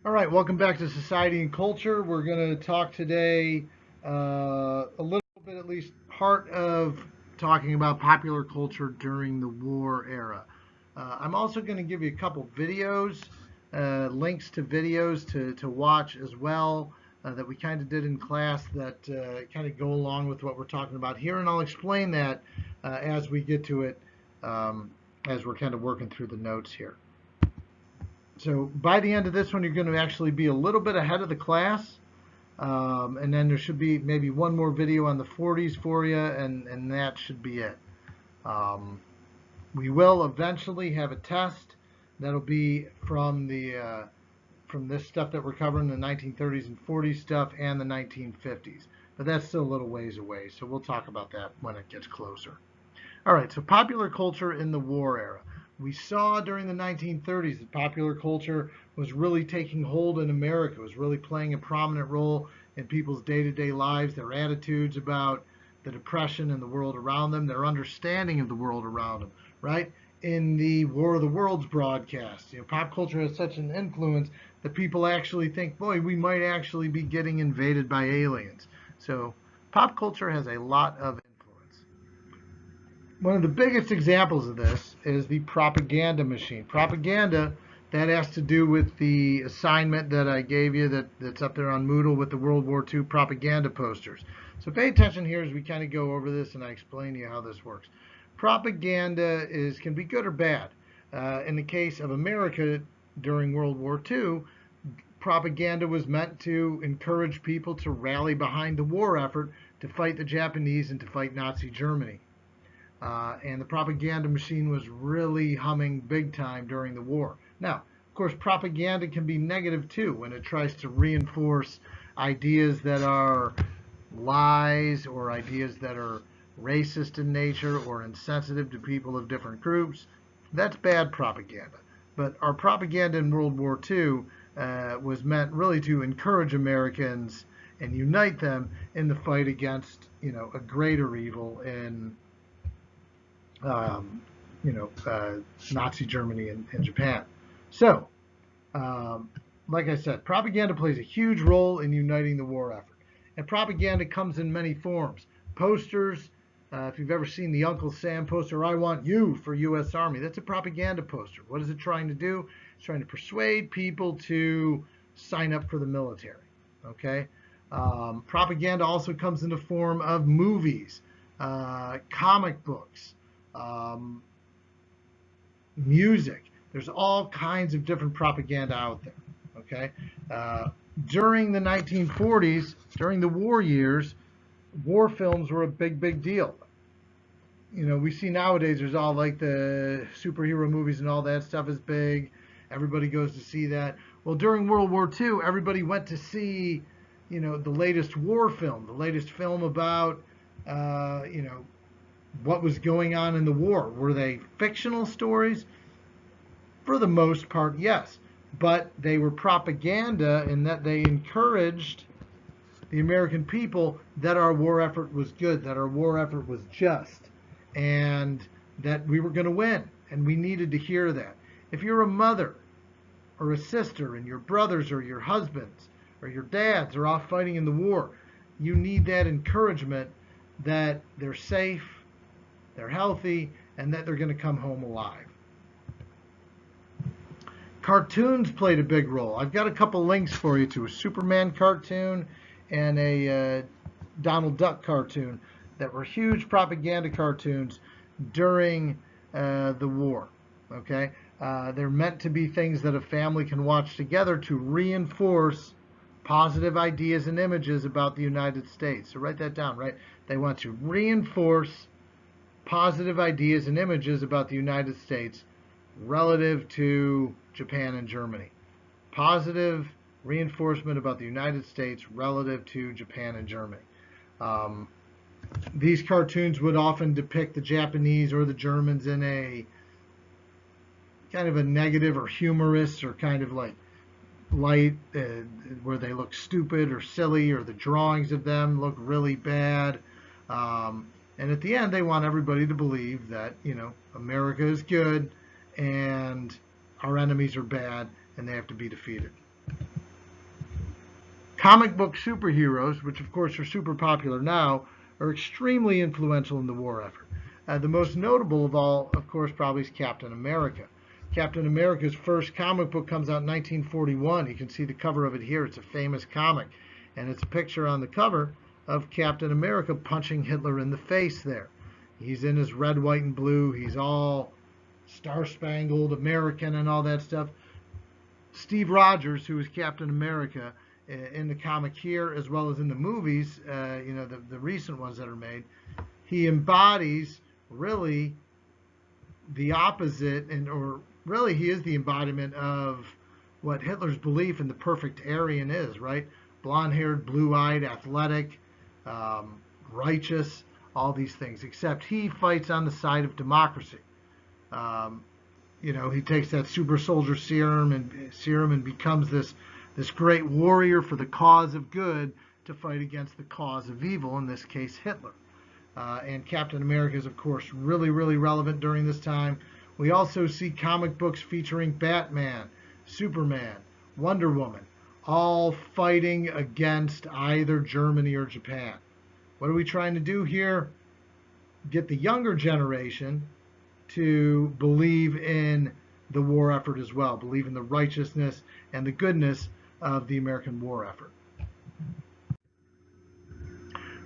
All right, welcome back to Society and Culture. We're going to talk today a little bit, at least part of talking about popular culture during the war era. I'm also going to give you a couple videos, links to videos to watch as well that we kind of did in class that kind of go along with what we're talking about here, and I'll explain that as we get to it as we're kind of working through the notes here. So by the end of this one, you're going to actually be a little bit ahead of the class. And then there should be maybe one more video on the 40s for you, and that should be it. We will eventually have a test that'll be from this stuff that we're covering, the 1930s and 40s stuff, and the 1950s. But that's still a little ways away, so we'll talk about that when it gets closer. All right, so popular culture in the war era. We saw during the 1930s that popular culture was really taking hold in America, it was really playing a prominent role in people's day-to-day lives, their attitudes about the Depression and the world around them, their understanding of the world around them, right? In the War of the Worlds broadcast, pop culture has such an influence that people actually think, boy, we might actually be getting invaded by aliens. So pop culture has a lot of one of the biggest examples of this is the propaganda machine. Propaganda, that has to do with the assignment that I gave you that's up there on Moodle with the World War II propaganda posters. So pay attention here as we kind of go over this and I explain to you how this works. Propaganda can be good or bad. In the case of America during World War II, propaganda was meant to encourage people to rally behind the war effort to fight the Japanese and to fight Nazi Germany. And the propaganda machine was really humming big time during the war. Now, of course, propaganda can be negative too when it tries to reinforce ideas that are lies or ideas that are racist in nature or insensitive to people of different groups. That's bad propaganda. But our propaganda in World War II was meant really to encourage Americans and unite them in the fight against, a greater evil in um, Nazi Germany and Japan. So, like I said, propaganda plays a huge role in uniting the war effort. And propaganda comes in many forms. Posters, if you've ever seen the Uncle Sam poster, I want you for U.S. Army, that's a propaganda poster. What is it trying to do? It's trying to persuade people to sign up for the military. Okay? Propaganda also comes in the form of movies, comic books, um, music. There's all kinds of different propaganda out there. Okay, during the 1940s, during the war years, war films were a big deal. We see nowadays there's all like the superhero movies and all that stuff is big. Everybody goes to see that. Well, during World War II, everybody went to see, the latest war film, the latest film about, what was going on in the war. Were they fictional stories? For the most part, yes. But they were propaganda in that they encouraged the American people that our war effort was good, that our war effort was just, and that we were going to win. And we needed to hear that. If you're a mother or a sister and your brothers or your husbands or your dads are off fighting in the war, you need that encouragement that they're safe, they're healthy, and that they're going to come home alive. Cartoons played a big role. I've got a couple links for you to a Superman cartoon and a Donald Duck cartoon that were huge propaganda cartoons during the war. Okay, they're meant to be things that a family can watch together to reinforce positive ideas and images about the United States. So write that down, right? They want to reinforce positive ideas and images about the United States relative to Japan and Germany. Positive reinforcement about the United States relative to Japan and Germany. These cartoons would often depict the Japanese or the Germans in a kind of a negative or humorous or kind of like light, where they look stupid or silly, or the drawings of them look really bad. And at the end, they want everybody to believe that, America is good and our enemies are bad and they have to be defeated. Comic book superheroes, which of course are super popular now, are extremely influential in the war effort. The most notable of all, of course, probably is Captain America. Captain America's first comic book comes out in 1941. You can see the cover of it here. It's a famous comic. And it's a picture on the cover of Captain America punching Hitler in the face there. He's in his red, white, and blue. He's all star-spangled American and all that stuff. Steve Rogers, who is Captain America in the comic here, as well as in the movies, the recent ones that are made, he embodies really the opposite, or really he is the embodiment of what Hitler's belief in the perfect Aryan is, right? Blonde-haired, blue-eyed, athletic, righteous, all these things, except he fights on the side of democracy. He takes that super soldier serum and becomes this great warrior for the cause of good to fight against the cause of evil, in this case Hitler. And Captain America is, of course, really, really relevant during this time. We also see comic books featuring Batman, Superman, Wonder Woman, all fighting against either Germany or Japan. What are we trying to do here? Get the younger generation to believe in the war effort as well, believe in the righteousness and the goodness of the American war effort.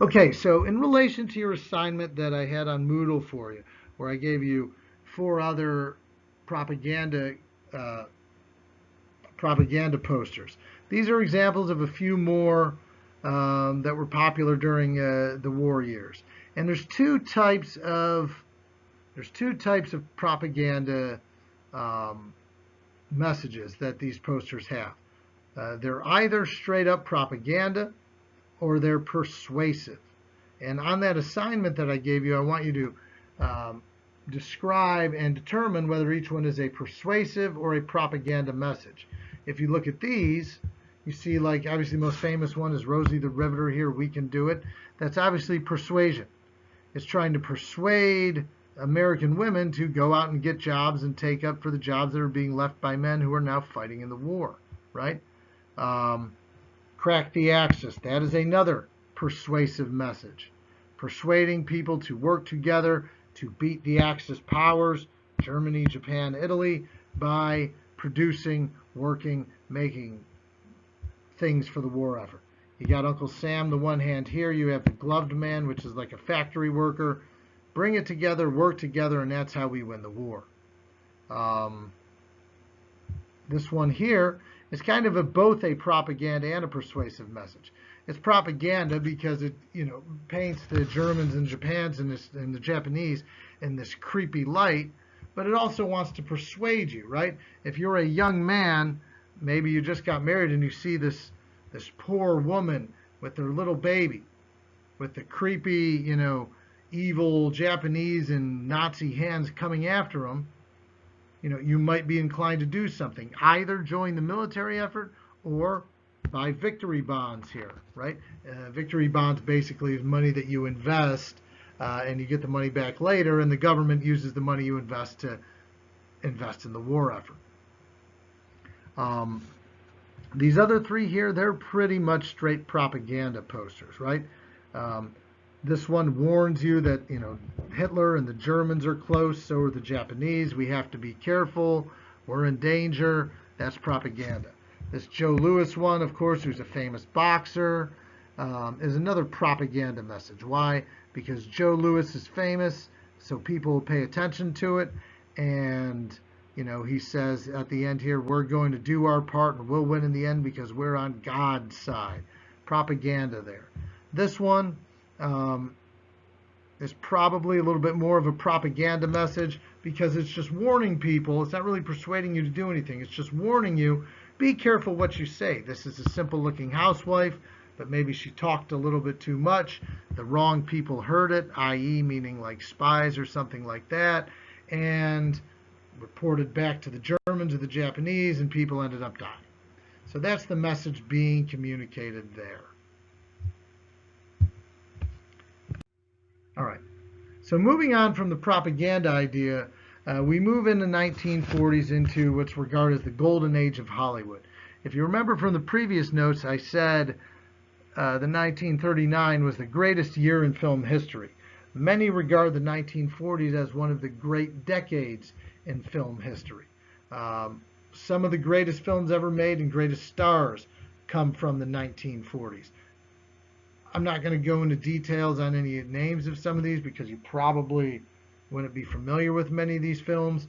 Okay, so in relation to your assignment that I had on Moodle for you, where I gave you 4 other propaganda posters. These are examples of a few more that were popular during the war years. And there's two types of propaganda messages that these posters have. They're either straight up propaganda or they're persuasive. And on that assignment that I gave you, I want you to describe and determine whether each one is a persuasive or a propaganda message. If you look at these, you see, like, obviously the most famous one is Rosie the Riveter here, we can do it. That's obviously persuasion. It's trying to persuade American women to go out and get jobs and take up for the jobs that are being left by men who are now fighting in the war, right? Crack the Axis. That is another persuasive message. Persuading people to work together to beat the Axis powers, Germany, Japan, Italy, by producing, working, making things for the war effort. You got Uncle Sam, the one hand here. You have the gloved man, which is like a factory worker. Bring it together, work together, and that's how we win the war. This one here is kind of both a propaganda and a persuasive message. It's propaganda because it, paints the Germans and Japans and the Japanese in this creepy light, but it also wants to persuade you, right? If you're a young man, maybe you just got married and you see this poor woman with their little baby, with the creepy, evil Japanese and Nazi hands coming after them, you might be inclined to do something. Either join the military effort or buy victory bonds here, right? Victory bonds basically is money that you invest and you get the money back later, and the government uses the money you invest to invest in the war effort. These other 3 here, they're pretty much straight propaganda posters, right? This one warns you that, Hitler and the Germans are close, so are the Japanese. We have to be careful. We're in danger. That's propaganda. This Joe Louis one, of course, who's a famous boxer, is another propaganda message. Why? Because Joe Louis is famous, so people will pay attention to it. And, he says at the end here, we're going to do our part and we'll win in the end because we're on God's side. Propaganda there. This one is probably a little bit more of a propaganda message because it's just warning people. It's not really persuading you to do anything. It's just warning you, be careful what you say. This is a simple-looking housewife, but maybe she talked a little bit too much. The wrong people heard it, i.e. meaning like spies or something like that, and reported back to the Germans or the Japanese, and people ended up dying. So that's the message being communicated there. All right. So moving on from the propaganda idea, we move in the 1940s into what's regarded as the golden age of Hollywood. If you remember from the previous notes, I said the 1939 was the greatest year in film history. Many regard the 1940s as one of the great decades in film history. Some of the greatest films ever made and greatest stars come from the 1940s. I'm not going to go into details on any names of some of these because you probably wouldn't be familiar with many of these films.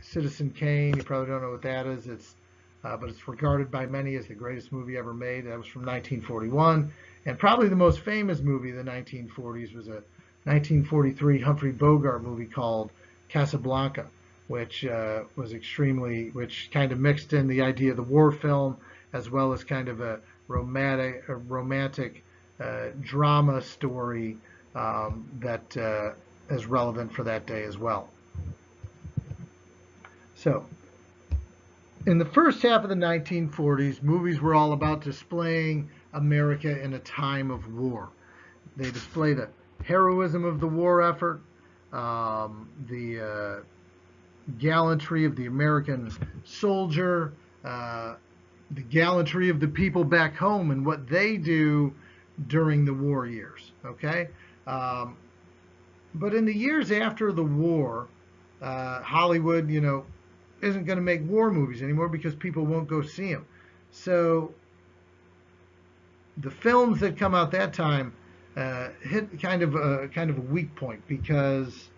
Citizen Kane, you probably don't know what that is. But it's regarded by many as the greatest movie ever made. That was from 1941. And probably the most famous movie of the 1940s was a 1943 Humphrey Bogart movie called Casablanca, which which kind of mixed in the idea of the war film as well as kind of a romantic drama story that is relevant for that day as well. So, in the first half of the 1940s, movies were all about displaying America in a time of war. They display the heroism of the war effort, the gallantry of the American soldier, the gallantry of the people back home and what they do during the war years. Okay, but in the years after the war, Hollywood, isn't going to make war movies anymore because people won't go see them. So the films that come out that time hit kind of a weak point because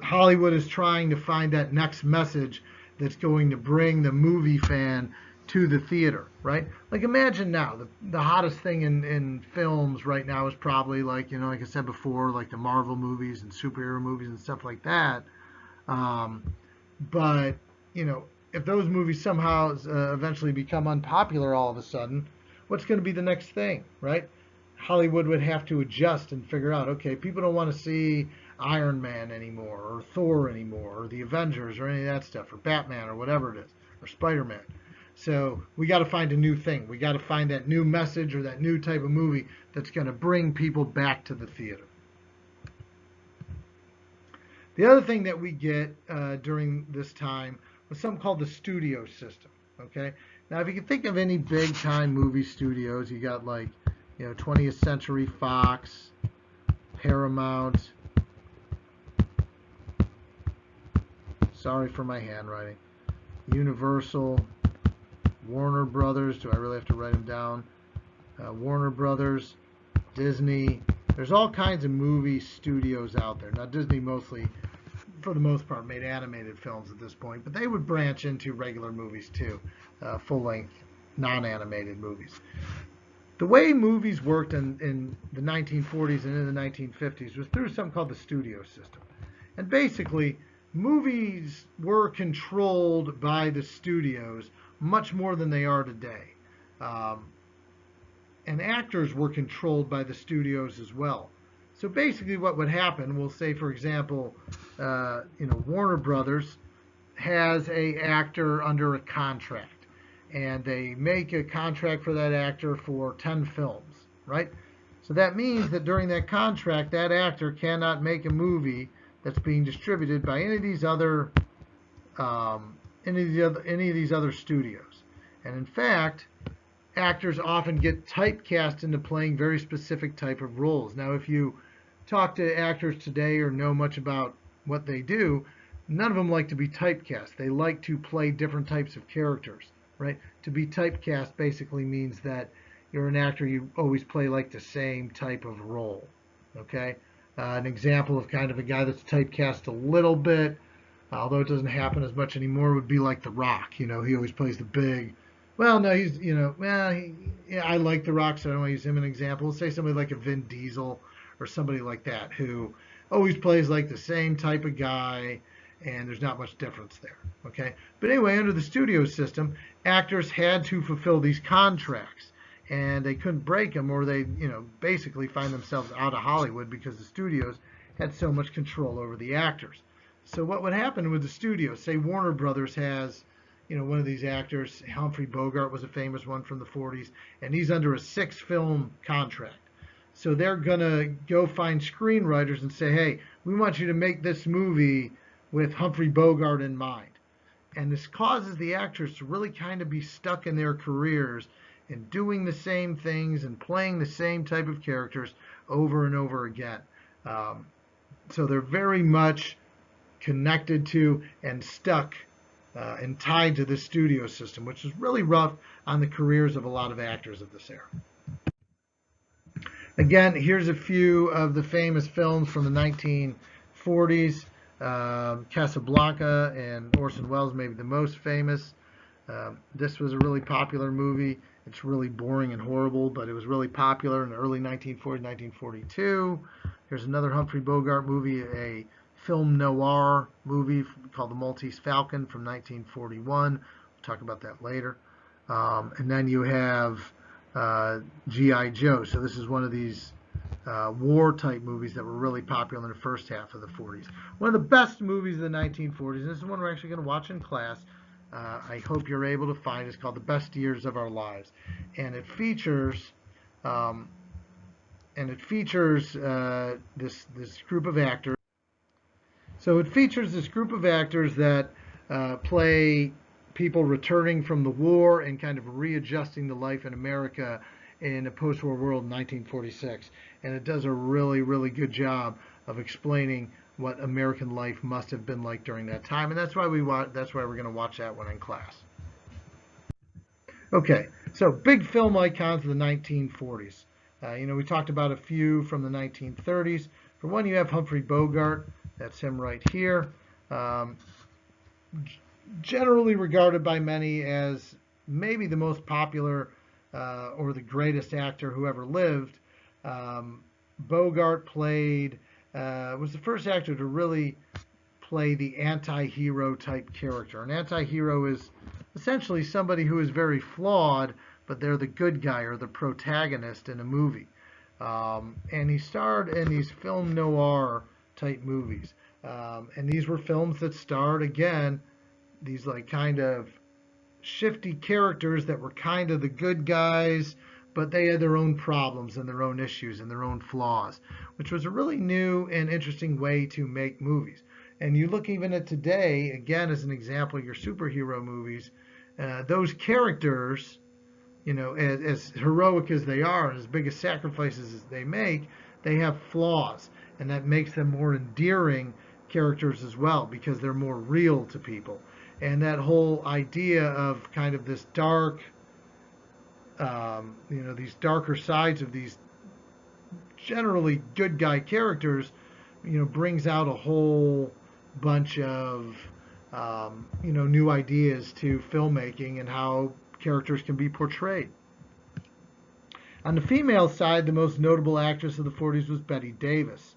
Hollywood is trying to find that next message that's going to bring the movie fan to the theater, right? Like imagine now, the hottest thing in films right now is probably like I said before, like the Marvel movies and superhero movies and stuff like that. But if those movies somehow eventually become unpopular all of a sudden, what's going to be the next thing, right? Hollywood would have to adjust and figure out, okay, people don't want to see Iron Man anymore, or Thor anymore, or the Avengers, or any of that stuff, or Batman, or whatever it is, or Spider-Man. So we got to find a new thing. We got to find that new message or that new type of movie that's going to bring people back to the theater. The other thing that we get during this time was something called the studio system. Okay, now if you can think of any big time movie studios, you got like 20th Century Fox, Paramount. Sorry for my handwriting. Universal, Warner Brothers. Do I really have to write them down? Warner Brothers, Disney. There's all kinds of movie studios out there. Now Disney mostly, for the most part, made animated films at this point, but they would branch into regular movies too, full-length, non-animated movies. The way movies worked in the 1940s and in the 1950s was through something called the studio system. And basically, movies were controlled by the studios much more than they are today. And actors were controlled by the studios as well. So basically what would happen, we'll say, for example, Warner Brothers has an actor under a contract. And they make a contract for that actor for 10 films, right? So that means that during that contract, that actor cannot make a movie that's being distributed by any of these other studios. And in fact, actors often get typecast into playing very specific type of roles. Now, if you talk to actors today or know much about what they do, none of them like to be typecast. They like to play different types of characters, right? To be typecast basically means that you're an actor, you always play like the same type of role, okay? An example of kind of a guy that's typecast a little bit, although it doesn't happen as much anymore, would be like The Rock. He always plays the big, well, no, he's, I like The Rock, so I don't want to use him as an example. Let's say somebody like a Vin Diesel or somebody like that who always plays like the same type of guy, and there's not much difference there, okay? But anyway, under the studio system, actors had to fulfill these contracts, and they couldn't break them, or they, basically find themselves out of Hollywood because the studios had so much control over the actors. So what would happen with the studios, say Warner Brothers has, one of these actors, Humphrey Bogart was a famous one from the 40s, and he's under a 6-film contract. So they're going to go find screenwriters and say, hey, we want you to make this movie with Humphrey Bogart in mind. And this causes the actors to really kind of be stuck in their careers and doing the same things and playing the same type of characters over and over again. Um, so they're very much connected to and stuck and tied to the studio system, which is really rough on the careers of a lot of actors of this era. Again, here's a few of the famous films from the 1940s. Casablanca and Orson Welles, maybe the most famous. This was a really popular movie. It's really boring and horrible, but it was really popular in the early 1940s, 1942. Here's another Humphrey Bogart movie, a film noir movie called The Maltese Falcon from 1941. We'll talk about that later. And then you have G.I. Joe. So this is one of these war type movies that were really popular in the first half of the 40s. One of the best movies of the 1940s, and this is one we're actually going to watch in class. I hope you're able to find. It's called The Best Years of Our Lives, and it features this group of actors. So it features this group of actors that play people returning from the war and kind of readjusting to life in America in a post-war world in 1946. And it does a really, really good job of explaining what American life must have been like during that time. And that's why we're going to watch that one in class. Okay, so big film icons of the 1940s. We talked about a few from the 1930s. For one, you have Humphrey Bogart. That's him right here. Generally regarded by many as maybe the most popular or the greatest actor who ever lived. Bogart was the first actor to really play the anti-hero type character. An anti-hero is essentially somebody who is very flawed, but they're the good guy or the protagonist in a movie. And he starred in these film noir type movies. And these were films that starred, again, these like kind of shifty characters that were kind of the good guys, but they had their own problems and their own issues and their own flaws, which was a really new and interesting way to make movies. And you look even at today, again, as an example, your superhero movies, those characters, as heroic as they are and as big as sacrifices as they make, they have flaws. And that makes them more endearing characters as well because they're more real to people. And that whole idea of kind of this dark, these darker sides of these generally good guy characters, brings out a whole bunch of, new ideas to filmmaking and how characters can be portrayed. On the female side, the most notable actress of the 40s was Bette Davis.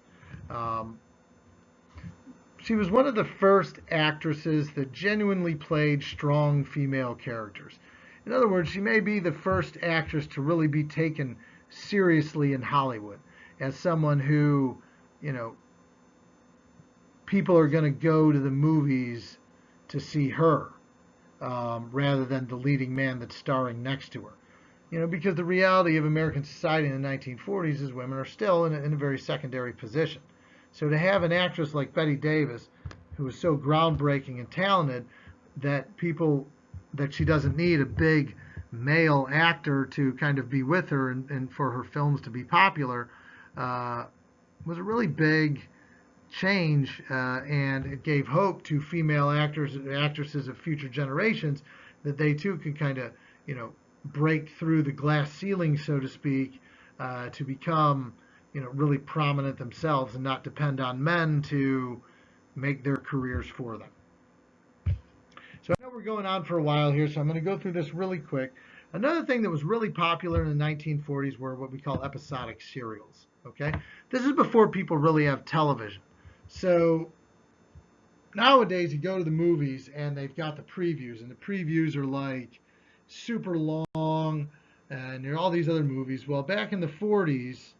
She was one of the first actresses that genuinely played strong female characters. In other words, she may be the first actress to really be taken seriously in Hollywood as someone who, people are going to go to the movies to see her rather than the leading man that's starring next to her. Because the reality of American society in the 1940s is women are still in a very secondary position. So to have an actress like Bette Davis, who is so groundbreaking and talented, that she doesn't need a big male actor to kind of be with her and for her films to be popular, was a really big change, and it gave hope to female actors and actresses of future generations that they too could kind of, break through the glass ceiling, so to speak, to become really prominent themselves and not depend on men to make their careers for them. So I know we're going on for a while here, so I'm going to go through this really quick. Another thing that was really popular in the 1940s were what we call episodic serials. Okay, this is before people really have television. So nowadays you go to the movies and they've got the previews, and the previews are like super long, and there are all these other movies. Well, back in the 40s,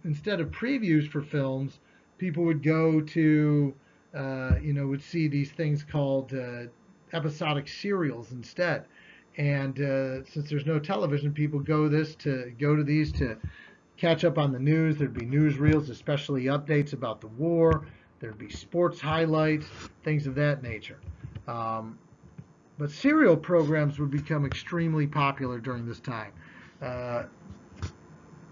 instead of previews for films, people would go to, would see these things called episodic serials instead. And since there's no television, people go to these to catch up on the news. There'd be newsreels, especially updates about the war. There'd be sports highlights, things of that nature. But serial programs would become extremely popular during this time. Uh,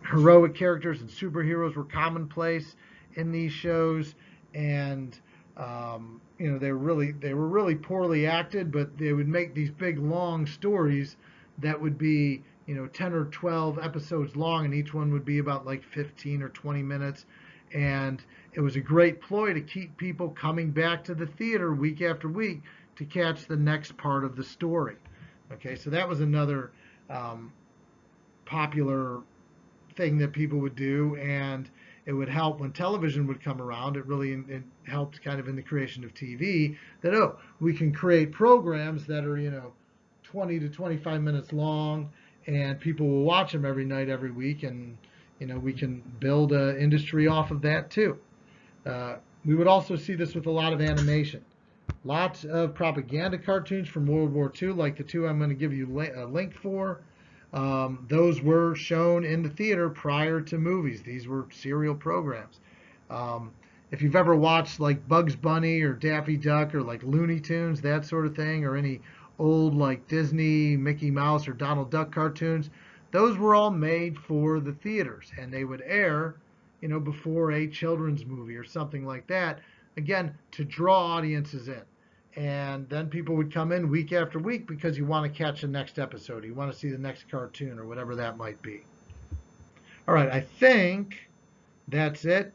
Heroic characters and superheroes were commonplace in these shows, and they were really poorly acted, but they would make these big long stories that would be 10 or 12 episodes long, and each one would be about like 15 or 20 minutes, and it was a great ploy to keep people coming back to the theater week after week to catch the next part of the story. Okay, so that was another popular thing that people would do, and it would help when television would come around. It helped kind of in the creation of TV that we can create programs that are 20 to 25 minutes long, and people will watch them every night, every week, and we can build an industry off of that too. We would also see this with a lot of animation. Lots of propaganda cartoons from World War II, like the two I'm going to give you a link for. Those were shown in the theater prior to movies. These were serial programs. If you've ever watched like Bugs Bunny or Daffy Duck or like Looney Tunes, that sort of thing, or any old like Disney, Mickey Mouse or Donald Duck cartoons, those were all made for the theaters, and they would air, before a children's movie or something like that, again, to draw audiences in. And then people would come in week after week because you want to catch the next episode, you want to see the next cartoon or whatever that might be. All right, I think that's it.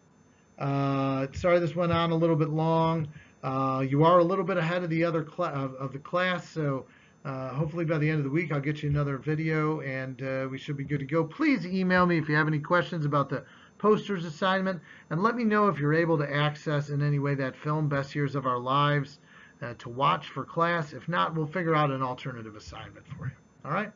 Sorry this went on a little bit long. You are a little bit ahead of the other of the class, so hopefully by the end of the week I'll get you another video, and we should be good to go. Please email me if you have any questions about the posters assignment, and let me know if you're able to access in any way that film, Best Years of Our Lives, to watch for class. If not, we'll figure out an alternative assignment for you. All right?